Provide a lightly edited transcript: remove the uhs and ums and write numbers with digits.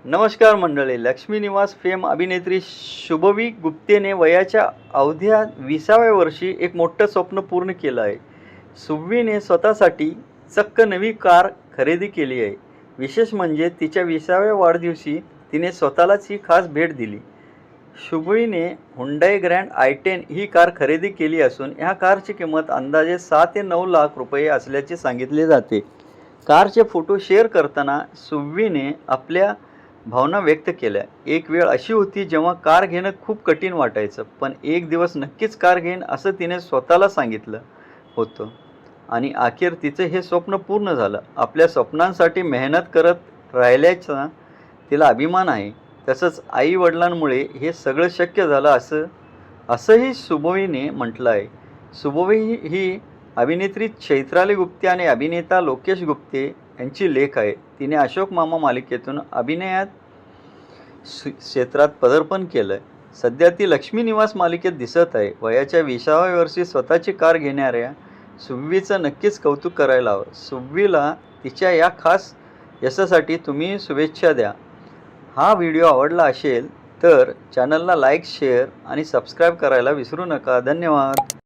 नमस्कार मंडळी. लक्ष्मी निवास फेम अभिनेत्री शुभवी गुप्तेने वयाच्या अवघ्या 20व्या वर्षी एक मोठं स्वप्न पूर्ण केलं आहे. शुभवीने स्वतःसाठी चक्क नवी कार खरेदी केली आहे. विशेष म्हणजे तिच्या 20व्या वाढदिवशी तिने स्वतःलाच ही खास भेट दिली. शुभवीने हुंडाई ग्रँड i10 ही कार खरेदी केली असून ह्या कारची किंमत अंदाजे 6 ते 9 लाख रुपये असल्याचे सांगितले जाते. कारचे फोटो शेअर करताना शुभवीने आपल्या भावना व्यक्त केल्या. एक वेळ अशी होती जेव्हा कार घेणं खूप कठीण वाटायचं, पण एक दिवस नक्कीच कार घेईन असं तिने स्वतःला सांगितलं होतं आणि अखेर तिचं हे स्वप्न पूर्ण झालं. आपल्या स्वप्नांसाठी मेहनत करत राहिल्याचा तिला अभिमान आहे. तसंच आई वडिलांमुळे हे सगळं शक्य झालं असंही शुभवीने म्हटलं आहे. शुभवी ही अभिनेत्री चैत्राली गुप्ते आणि अभिनेता लोकेश गुप्ते यांची लेक आहे. तिने अशोक मामा मालिकेतून अभिनयात क्षेत्रात पदार्पण केलं. सध्या ती लक्ष्मी निवास मालिकेत दिसत आहे. वयाच्या 20व्या वर्षी स्वतःची कार घेणाऱ्या शुभवीचं नक्कीच कौतुक करायला हवं. शुभवीला तिच्या या खास यशासाठी तुम्ही शुभेच्छा द्या. हा व्हिडिओ आवडला असेल तर चॅनलला लाईक, शेअर आणि सबस्क्राईब करायला विसरू नका. धन्यवाद.